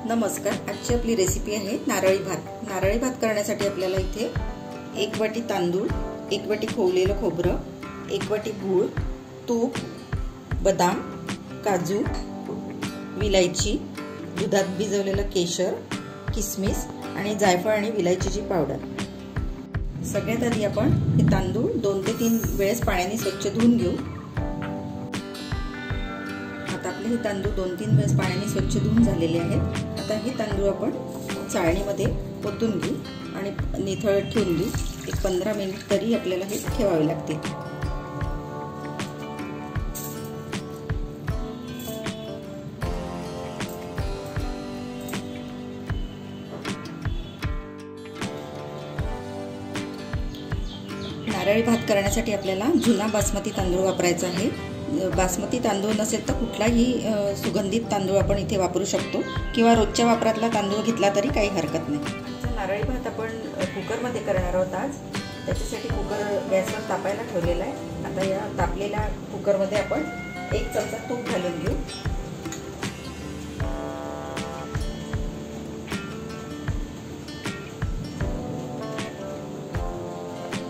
नमस्कार। आजची आपली रेसिपी आहे नारळी भात। नारळी भात करण्यासाठी आपल्याला इथे 1 वाटी तांदूळ, 1 वाटी खोवलेलं खोबरं, 1 वाटी गूळ, तूप, बदाम, काजू, विलायची, दुधात भिजवलेलं केशर, किसमिस आणि जायफळ आणि विलायचीची पावडर। सगळ्यात आधी आपण हे तांदूळ 2 ते 3 वेळेस पाण्याने स्वच्छ धुवून घेऊ। आता आपले हे तांदूळ 2-3 वेळेस पाण्याने स्वच्छ धुवून झालेले आहेत। आता हे तांदूळ आपण चाळणीमध्ये ओतून घेऊ आणि निथळत ठेवून देऊ। एक 15 मिनिट तरी आपल्याला हे ठेवावे लागतील। नारळी भात करण्यासाठी आपल्याला जुना बासमती तांदूळ वापरायचा आहे। बासमती तांदूळ नसेल तर कुठलाही सुगंधित तांदूळ आपण इथे वापरू शकतो किंवा रोजच्या वापरातला तांदूळ घेतला तरी काही हरकत नाही। नारळी भात आपण कुकरमध्ये करणार आहोत आज। त्याच्यासाठी कुकर गॅसवर तापायला ठेवलेला आहे। आता या तापलेल्या कुकरमध्ये आपण 1 चमचा तूप घालून घेऊ।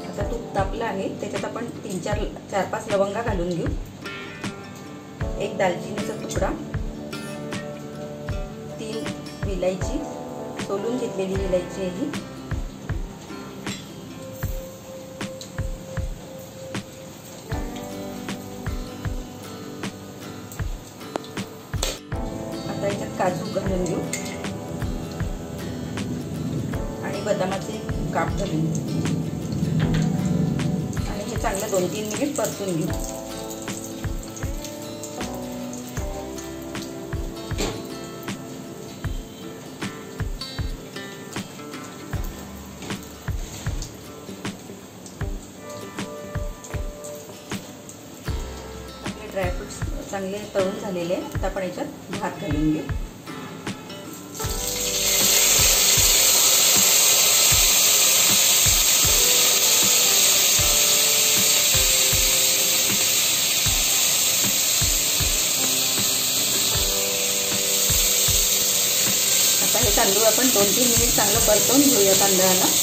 आता तूप तापलं आहे, त्याच्यात आपण 4-5 लवंगा घालून घेऊ। 1 दालचिनीचा तुकडा, 3 विलायची, सोलून घेतलेली विलायची आहे ही, आता याच्यात काजू घालून घेऊ आणि बदामाचे काप घालून घेऊ आणि हे चांगलं 2-3 मिनिट परतून घेऊ। ड्रायफ्रूट्स चांगले तळून झालेले आहेत। आता आपण याच्यात भात घालून घेऊ। आता हे तांदूळ आपण 2-3 मिनिट चांगलं परतवून घेऊया तांदळाला।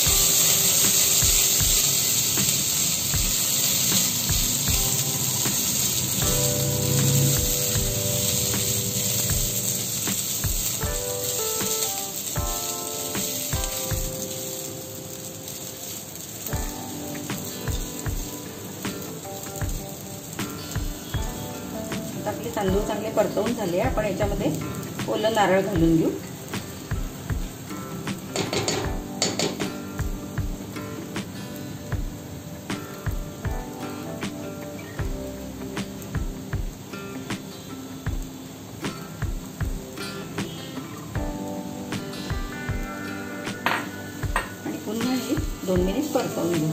आपले तांदूळ चांगले परतवून झाले। आपण याच्यामध्ये ओलं नारळ घालून घेऊ। आणि पुन्हा हे 2 मिनिट परतवून घेऊ।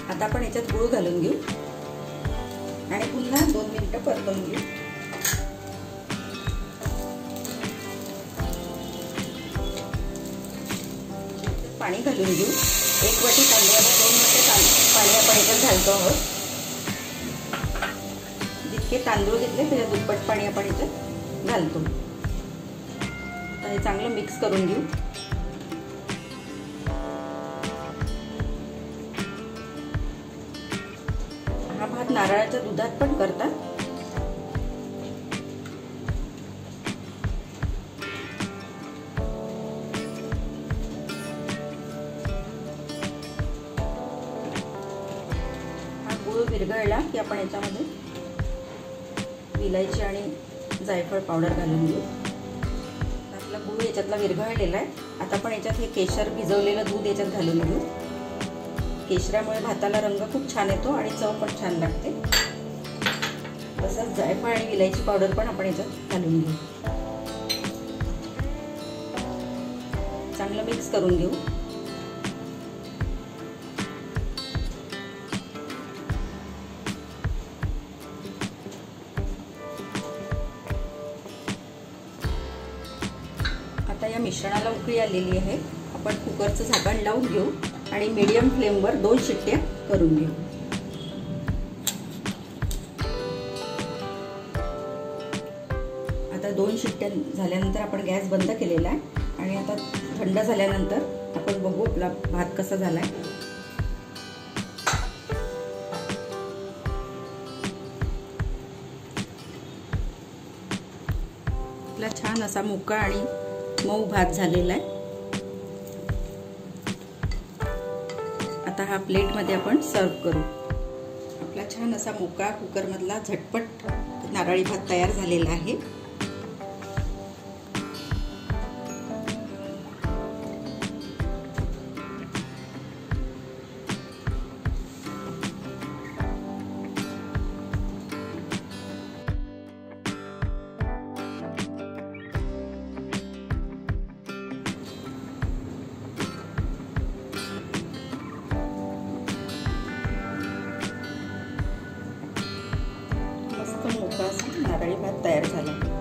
आता आपण याच्यात गूळ घालून घेऊ आणि पुन्हा 2 मिनिटं परतवून घेऊ। पाणी घालून घेऊ। 1 वाटी तांदळाला 2 वाटी पाणी आपण याच्यात घालतो आहोत। जितके तांदूळ घेतले त्याच्या दुप्पट पाणी आपण याच्यात घालतो। आता हे चांगलं मिक्स करून घेऊ। हा भात नारळाच्या दुधात पण करतात। हा गूळ विरघळला की आपण याच्यामध्ये विलायची आणि जायफळ पावडर घालून घेऊ। आपला गूळ याच्यातला विरघळलेला आहे। आता आपण याच्यात हे केशर भिजवलेलं दूध याच्यात घालून घेऊ। केशरामुळे भाताला रंग खूप छान येतो आणि चव पण छान लागते। तसंच जायफळ आणि विलायची पावडर पण आपण याच्यात घालून घेऊ। चांगलं मिक्स करून घेऊ। या मिश्रणाला उकळी आलेली आहे. आपण कुकरचं झाकण लावून घेऊ आणि मीडियम फ्लेमवर 2 शिट्ट्या करून घेऊ. आता 2 शिट्ट्या झाल्यानंतर आपण गॅस बंद केलेला आहे आणि आता थंड झाल्यानंतर आपण बघू आपला भात कसा झालाय. आपला छान असा मोकळा आणि मऊ भात झालेला आहे. आता हा प्लेटमध्ये आपण सर्व करू. आपला छान असा मोकळा कुकरमधला झटपट नारळी भात तयार झालेला आहे. मस्त मोकळा नारळी भात तयार झाला.